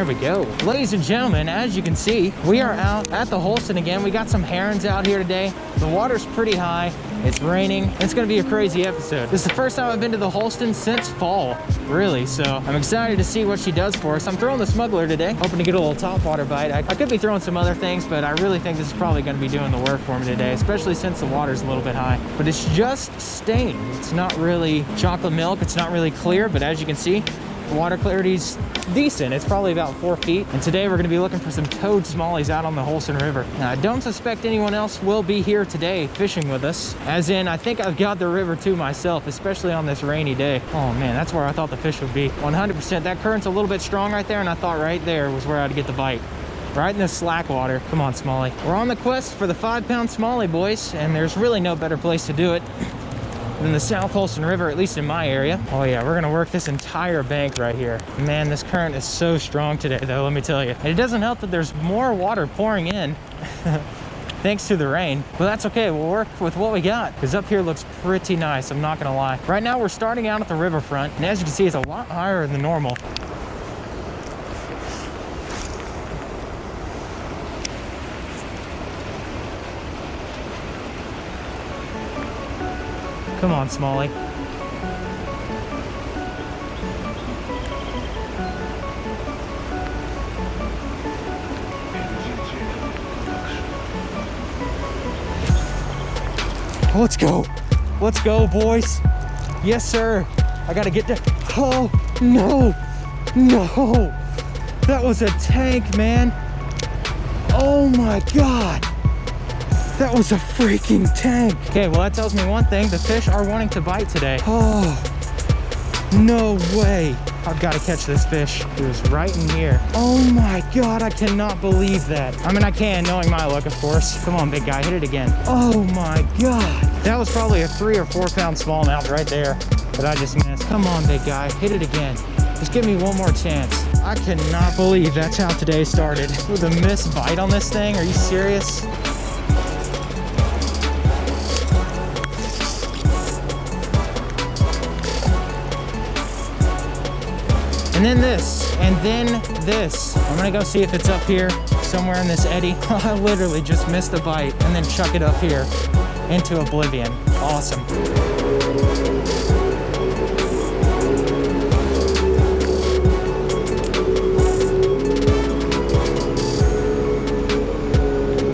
There we go. Ladies and gentlemen, as you can see, we are out at the Holston again. We got some herons out here today. The water's pretty high. It's raining. It's gonna be a crazy episode. This is the first time I've been to the Holston since fall, really. So I'm excited to see what she does for us. I'm throwing the Smuggler today, hoping to get a little topwater bite. I could be throwing some other things, but I really think this is probably gonna be doing the work for me today, especially since the water's a little bit high. But it's just stained. It's not really chocolate milk. It's not really clear, but as you can see, the water clarity's decent. It's probably about 4 feet. And today we're gonna be looking for some toad smallies out on the Holston River. Now, I don't suspect anyone else will be here today fishing with us. As in, I think I've got the river to myself, especially on this rainy day. Oh man, that's where I thought the fish would be. 100%. That current's a little bit strong right there, and I thought right there was where I'd get the bite. Right in this slack water. Come on, smallie. We're on the quest for the 5-pound smallie, boys, and there's really no better place to do it than the South Holston River, at least in my area. Oh yeah, we're gonna work this entire bank right here. Man, this current is so strong today, though, let me tell you. And it doesn't help that there's more water pouring in thanks to the rain, but that's okay. We'll work with what we got, because up here looks pretty nice, I'm not gonna lie. Right now, we're starting out at the riverfront, and as you can see, it's a lot higher than normal. Come on, smallie. Let's go. Let's go, boys. Yes, sir. I gotta get there. Oh, no. No. That was a tank, man. Oh my God. That was a freaking tank. Okay, well that tells me one thing. The fish are wanting to bite today. Oh, no way. I've got to catch this fish. It was right in here. Oh my God, I cannot believe that. I mean, I can, knowing my luck, of course. Come on, big guy, hit it again. Oh my God. That was probably a 3 or 4 pound smallmouth right there that I just missed. Come on, big guy, hit it again. Just give me one more chance. I cannot believe that's how today started. With a missed bite on this thing, are you serious? And then this, and then this. I'm gonna go see if it's up here somewhere in this eddy. I literally just missed a bite and then chuck it up here into oblivion. Awesome.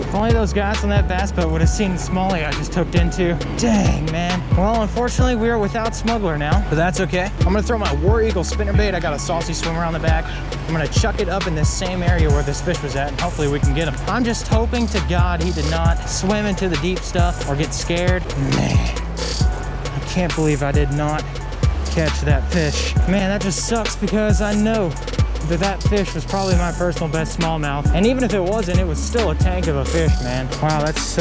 If only those guys on that bass boat would have seen the smallie I just hooked into. Dang, man. Well, unfortunately, we are without Smuggler now, but that's okay. I'm gonna throw my War Eagle spinnerbait. I got a saucy swimmer on the back. I'm gonna chuck it up in this same area where this fish was at, and hopefully we can get him. I'm just hoping to God he did not swim into the deep stuff or get scared. Man, I can't believe I did not catch that fish. Man, that just sucks because I know that fish was probably my personal best smallmouth. And even if it wasn't, it was still a tank of a fish, man. Wow, that's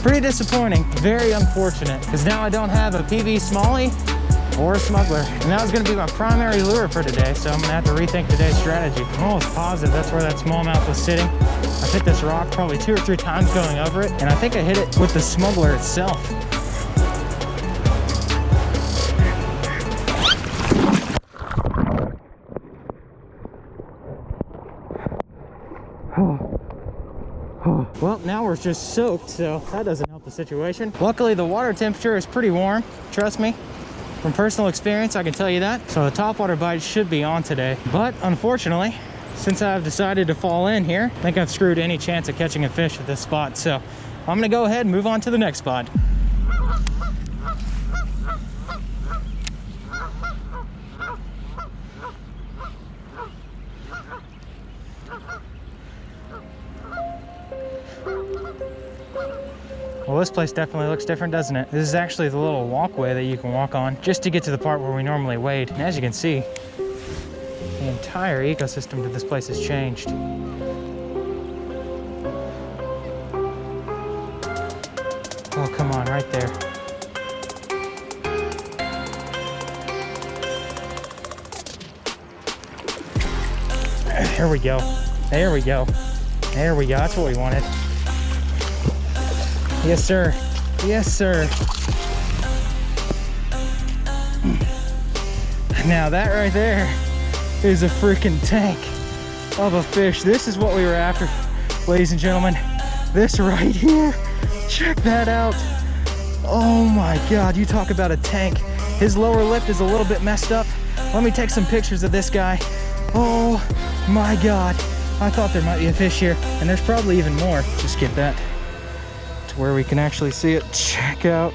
pretty disappointing. Very unfortunate, because now I don't have a PB smallie or a Smuggler. And that was gonna be my primary lure for today, so I'm gonna have to rethink today's strategy. I'm almost positive that's where that smallmouth was sitting. I've hit this rock probably 2 or 3 times going over it, and I think I hit it with the Smuggler itself. Well, now we're just soaked, so that doesn't help the situation. Luckily, the water temperature is pretty warm. Trust me, from personal experience, I can tell you that. So the topwater bite should be on today. But unfortunately, since I've decided to fall in here, I think I've screwed any chance of catching a fish at this spot. So I'm gonna go ahead and move on to the next spot. Well, this place definitely looks different, doesn't it? This is actually the little walkway that you can walk on just to get to the part where we normally wade. And as you can see, the entire ecosystem to this place has changed. Oh, come on, right there. There we go. There we go. There we go. That's what we wanted. Yes, sir. Yes, sir. Now that right there is a freaking tank. of a fish. This is what we were after, ladies and gentlemen. This right here, check that out. Oh my God, you talk about a tank. His lower lip is a little bit messed up. Let me take some pictures of this guy. Oh my God. I thought there might be a fish here, and there's probably even more. Just get that to where we can actually see it. Check out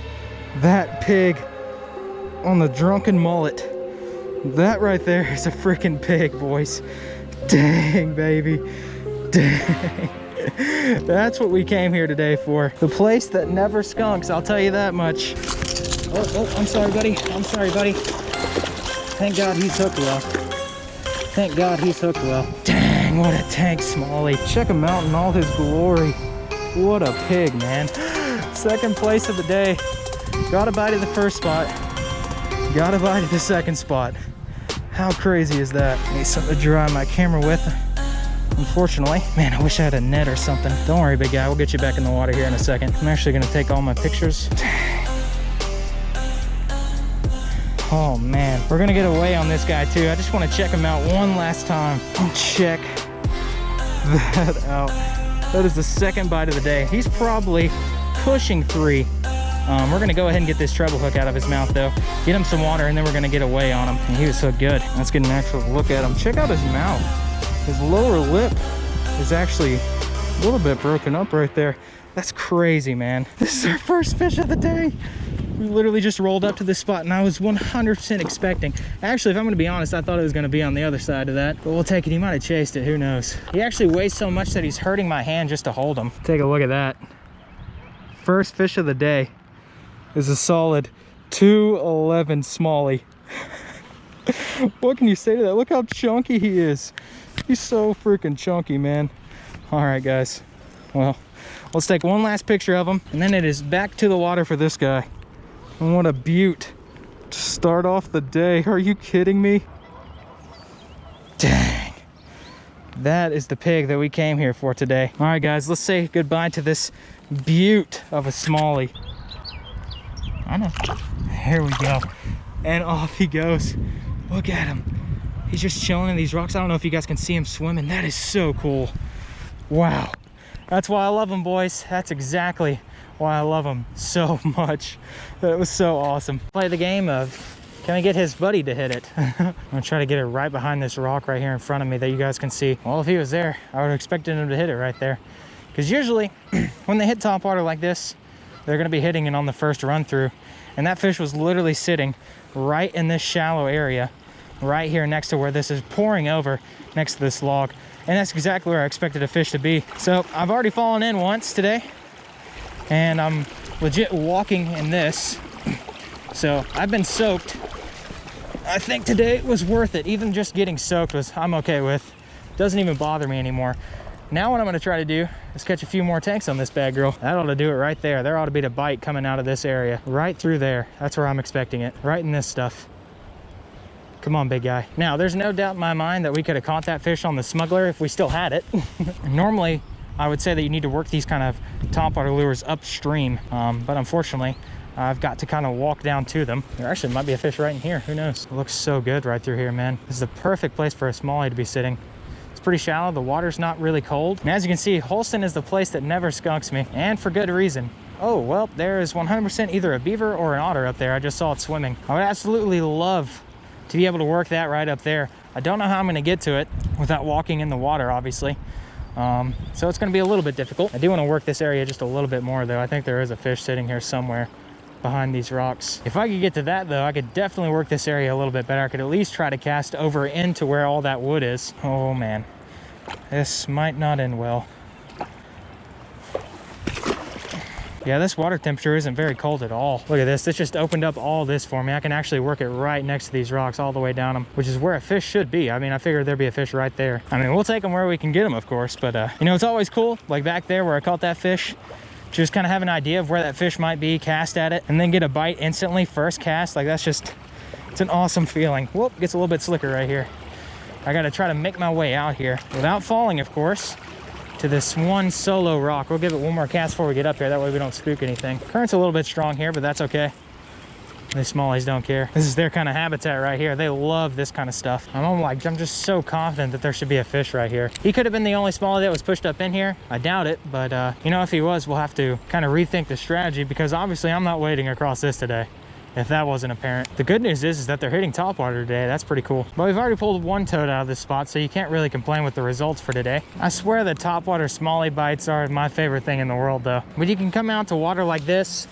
that pig on the Drunken Mullet. That right there is a freaking pig, boys. Dang, baby. Dang. That's what we came here today for. The place that never skunks, I'll tell you that much. Oh, I'm sorry, buddy. I'm sorry, buddy. Thank God he's hooked well. Thank God he's hooked well. Dang, what a tank, Smalley. Check him out in all his glory. What a pig, man. Second place of the day. Got a bite at the first spot. Got a bite at the second spot. How crazy is that? Need something to dry my camera with. Unfortunately, man, I wish I had a net or something. Don't worry, big guy. We'll get you back in the water here in a second. I'm actually gonna take all my pictures. Oh man, we're gonna get away on this guy too. I just want to check him out one last time. Check that out. That is the second bite of the day. He's probably pushing 3. We're gonna go ahead and get this treble hook out of his mouth though. Get him some water and then we're gonna get away on him. And he was so good. Let's get an actual look at him. Check out his mouth. His lower lip is actually a little bit broken up right there. That's crazy, man. This is our first fish of the day. We literally just rolled up to this spot and I was 100% expecting. Actually, if I'm gonna be honest, I thought it was gonna be on the other side of that, but we'll take it. He might have chased it, who knows? He actually weighs so much that he's hurting my hand just to hold him. Take a look at that. First fish of the day is a solid 211 Smalley. What can you say to that? Look how chunky he is. He's so freaking chunky, man. All right, guys. Well, let's take one last picture of him, and then it is back to the water for this guy. And what a beaut to start off the day. Are you kidding me? Dang. That is the pig that we came here for today. All right, guys, let's say goodbye to this beaut of a Smalley. I know. Here we go. And off he goes. Look at him. He's just chilling in these rocks. I don't know if you guys can see him swimming. That is so cool. Wow. That's why I love him, boys. That's exactly why I love him so much. That was so awesome. Play the game of, can I get his buddy to hit it? I'm gonna try to get it right behind this rock right here in front of me that you guys can see. Well, if he was there, I would have expected him to hit it right there. Because usually, when they hit topwater like this, they're gonna be hitting it on the first run through. And that fish was literally sitting right in this shallow area, right here next to where this is pouring over, next to this log. And that's exactly where I expected a fish to be. So I've already fallen in once today, and I'm legit walking in this. So I've been soaked. I think today was worth it. Even just getting soaked I'm okay with. Doesn't even bother me anymore. Now what I'm gonna try to do is catch a few more tanks on this bad girl. That ought to do it right there. There ought to be the bite coming out of this area. Right through there. That's where I'm expecting it. Right in this stuff. Come on, big guy. Now, there's no doubt in my mind that we could have caught that fish on the Smuggler if we still had it. Normally, I would say that you need to work these kind of topwater lures upstream, but unfortunately, I've got to kind of walk down to them. There actually might be a fish right in here. Who knows? It looks so good right through here, man. This is the perfect place for a Smalley to be sitting. It's pretty shallow. The water's not really cold. And as you can see, Holston is the place that never skunks me, and for good reason. Oh, well, there is 100% either a beaver or an otter up there. I just saw it swimming. I would absolutely love to be able to work that right up there. I don't know how I'm gonna get to it without walking in the water, obviously. So it's gonna be a little bit difficult. I do wanna work this area just a little bit more though. I think there is a fish sitting here somewhere behind these rocks. If I could get to that though, I could definitely work this area a little bit better. I could at least try to cast over into where all that wood is. Oh man, this might not end well. Yeah, this water temperature isn't very cold at all. Look at this, this just opened up all this for me. I can actually work it right next to these rocks all the way down them, which is where a fish should be. I mean, I figured there'd be a fish right there. I mean, we'll take them where we can get them, of course, but you know, it's always cool, like back there where I caught that fish, just kind of have an idea of where that fish might be, cast at it, and then get a bite instantly, first cast. Like that's just, it's an awesome feeling. Whoop, gets a little bit slicker right here. I gotta try to make my way out here without falling, of course, to this one solo rock. We'll give it one more cast before we get up here. That way we don't spook anything. Current's a little bit strong here, but that's okay. These smallies don't care. This is their kind of habitat right here. They love this kind of stuff. I'm just so confident that there should be a fish right here. He could have been the only smallie that was pushed up in here. I doubt it, but you know, if he was, we'll have to kind of rethink the strategy, because obviously I'm not wading across this today, if that wasn't apparent. The good news is that they're hitting topwater today. That's pretty cool. But we've already pulled one toad out of this spot, so you can't really complain with the results for today. I swear the topwater smallie bites are my favorite thing in the world though. When you can come out to water like this,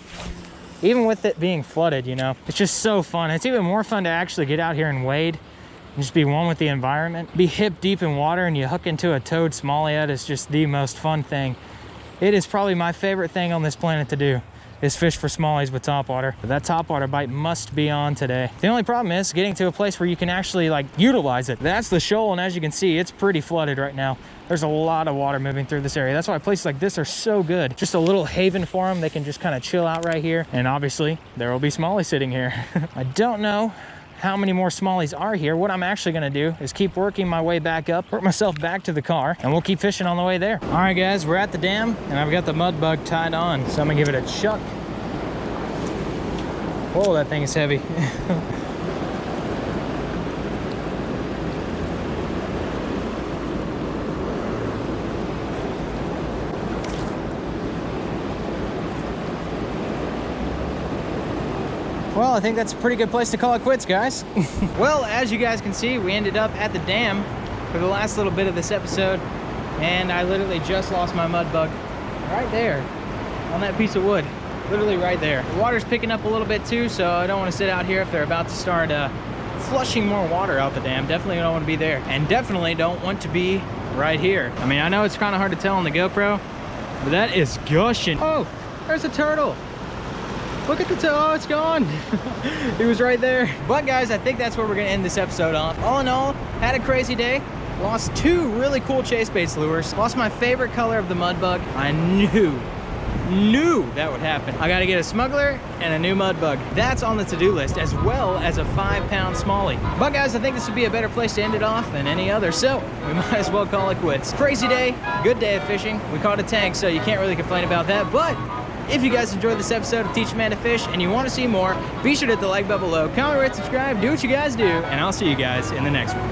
even with it being flooded, you know, it's just so fun. It's even more fun to actually get out here and wade and just be one with the environment. Be hip deep in water and you hook into a toad smallie. Is just the most fun thing. It is probably my favorite thing on this planet to do, is fish for smallies with topwater. But that topwater bite must be on today. The only problem is getting to a place where you can actually like utilize it. That's the shoal, and as you can see, it's pretty flooded right now. There's a lot of water moving through this area. That's why places like this are so good. Just a little haven for them. They can just kind of chill out right here. And obviously there will be smallies sitting here. I don't know how many more smallies are here. What I'm actually gonna do is keep working my way back up, work myself back to the car, and we'll keep fishing on the way there. All right guys, we're at the dam and I've got the mud bug tied on. So I'm gonna give it a chuck. Whoa, that thing is heavy. Well, I think that's a pretty good place to call it quits, guys. Well, as you guys can see, we ended up at the dam for the last little bit of this episode, and I literally just lost my mud bug right there on that piece of wood. Literally right there. The water's picking up a little bit too, so I don't want to sit out here if they're about to start flushing more water out the dam. Definitely don't want to be there, and definitely don't want to be right here. I mean, I know it's kind of hard to tell on the GoPro, but that is gushing. Oh, there's a turtle. Look at the toe. Oh, it's gone. He was right there. But guys, I think that's where we're gonna end this episode off. All in all, had a crazy day. Lost two really cool chase baits lures. Lost my favorite color of the mud bug. I knew that would happen. I gotta get a smuggler and a new mud bug. That's on the to-do list, as well as a 5-pound smallie. But guys, I think this would be a better place to end it off than any other, so we might as well call it quits. Crazy day, good day of fishing. We caught a tank, so you can't really complain about that. But if you guys enjoyed this episode of Teach a Man to Fish and you want to see more, be sure to hit the like button below, comment, rate, subscribe, do what you guys do, and I'll see you guys in the next one.